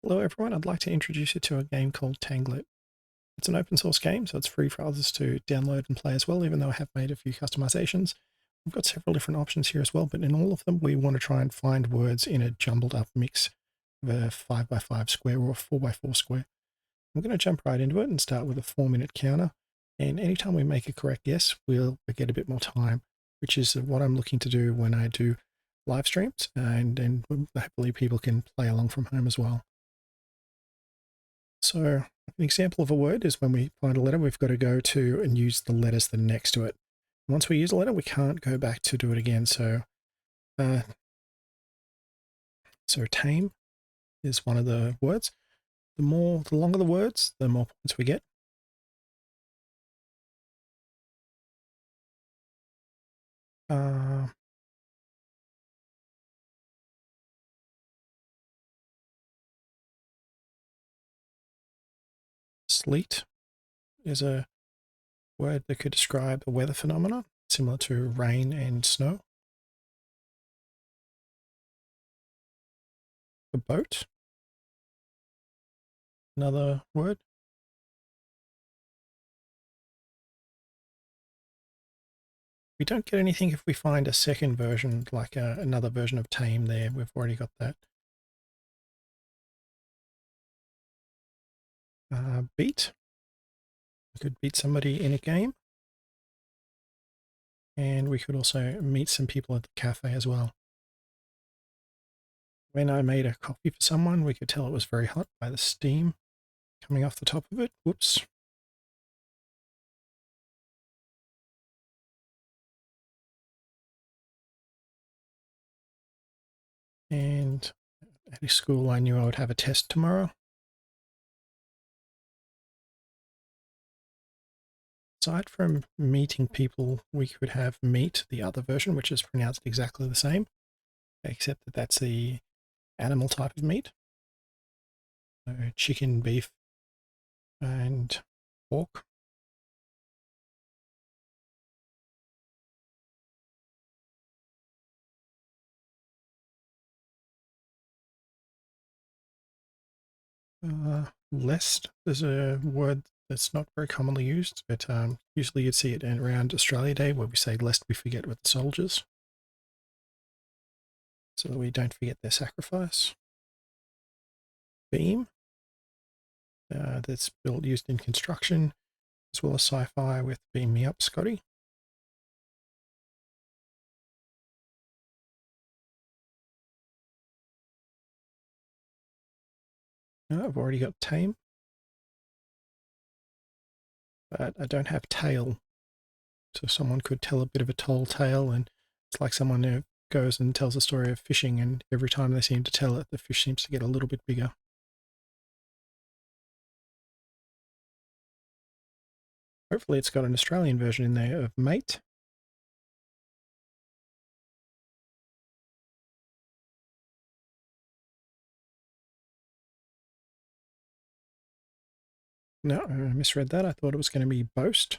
Hello everyone, I'd like to introduce you to a game called Tanglet. It's an open source game, so it's free for others to download and play as well, even though I have made a few customizations. We've got several different options here as well, but in all of them we want to try and find words in a jumbled up mix of a 5x5 square or a 4x4 square. I'm going to jump right into it and start with a 4-minute counter, and anytime we make a correct guess, we'll get a bit more time, which is what I'm looking to do when I do live streams, and hopefully people can play along from home as well. So an example of a word is when we find a letter, we've got to go to and use the letters that are next to it. Once we use a letter, we can't go back to do it again. So tame is one of the words. The longer the words, the more points we get. Sleet is a word that could describe a weather phenomenon, similar to rain and snow. A boat, another word. We don't get anything if we find a second version, like another version of tame there. We've already got that. Beat. We could beat somebody in a game. And we could also meet some people at the cafe as well. When I made a coffee for someone, we could tell it was very hot by the steam coming off the top of it. Whoops. And at school, I knew I would have a test tomorrow. Aside from meeting people, we could have meat, the other version, which is pronounced exactly the same, except that that's the animal type of meat. So chicken, beef, and pork. Lest is a word that's not very commonly used, but usually you'd see it around Australia Day, where we say, lest we forget with the soldiers, so that we don't forget their sacrifice. Beam, that's used in construction, as well as sci-fi with Beam Me Up, Scotty. I've already got tame, but I don't have tail. So someone could tell a bit of a tall tale, and it's like someone who goes and tells a story of fishing, and every time they seem to tell it, the fish seems to get a little bit bigger. Hopefully it's got an Australian version in there of mate. No, I misread that. I thought it was going to be boast.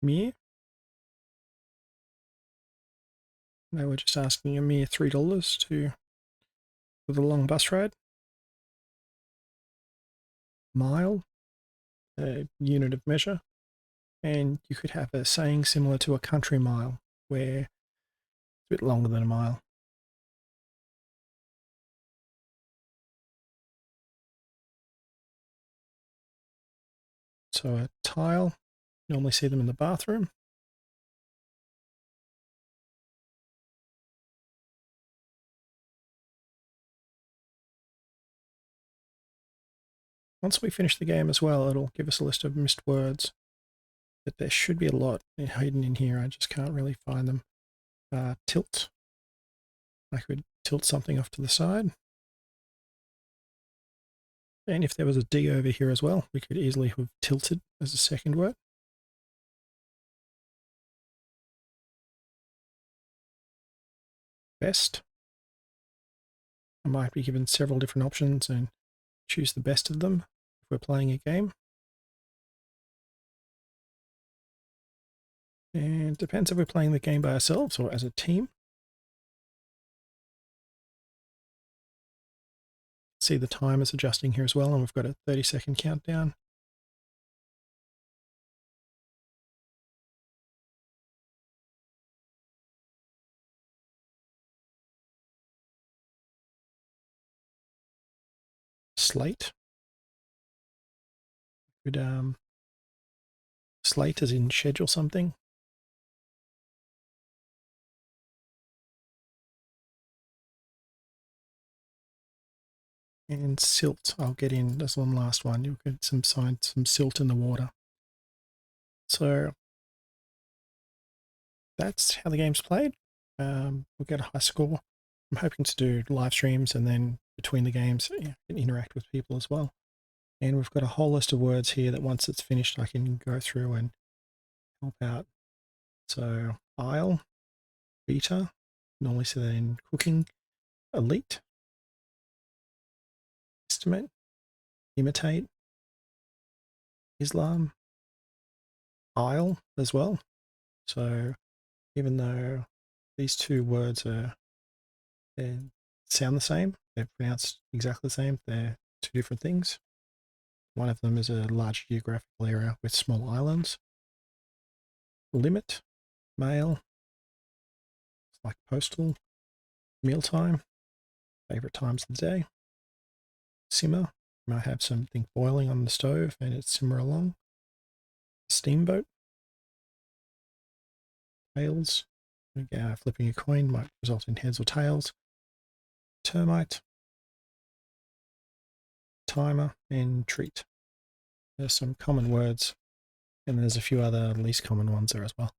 Mere. They were just asking a mere $3 for the long bus ride. Mile, a unit of measure. And you could have a saying similar to a country mile, where it's a bit longer than a mile. So a tile, normally see them in the bathroom. Once we finish the game as well, it'll give us a list of missed words, but there should be a lot hidden in here. I just can't really find them. Tilt. I could tilt something off to the side. And if there was a D over here as well, we could easily have tilted as a second word. Best. I might be given several different options and choose the best of them if we're playing a game. And it depends if we're playing the game by ourselves or as a team. See the time is adjusting here as well, and we've got a 30-second countdown. Slate. Could slate as in schedule something. And silt, I'll get in as one last one. You'll get some silt in the water. So that's how the game's played. We'll get a high score. I'm hoping to do live streams, and then between the games, I can interact with people as well. And we've got a whole list of words here that once it's finished, I can go through and help out. So aisle, beta, normally see that in cooking, elite, estimate, imitate, Islam, aisle as well. So even though these two words they sound the same, they're pronounced exactly the same, they're two different things. One of them is a large geographical area with small islands. Limit, mail, like postal, mealtime, favorite times of the day. Simmer, you might have something boiling on the stove and it simmer along. Steamboat, tails, flipping a coin might result in heads or tails. Termite, timer, and treat. There's some common words, and there's a few other least common ones there as well.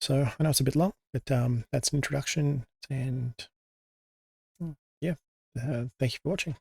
So I know it's a bit long, but that's an introduction, and yeah, thank you for watching.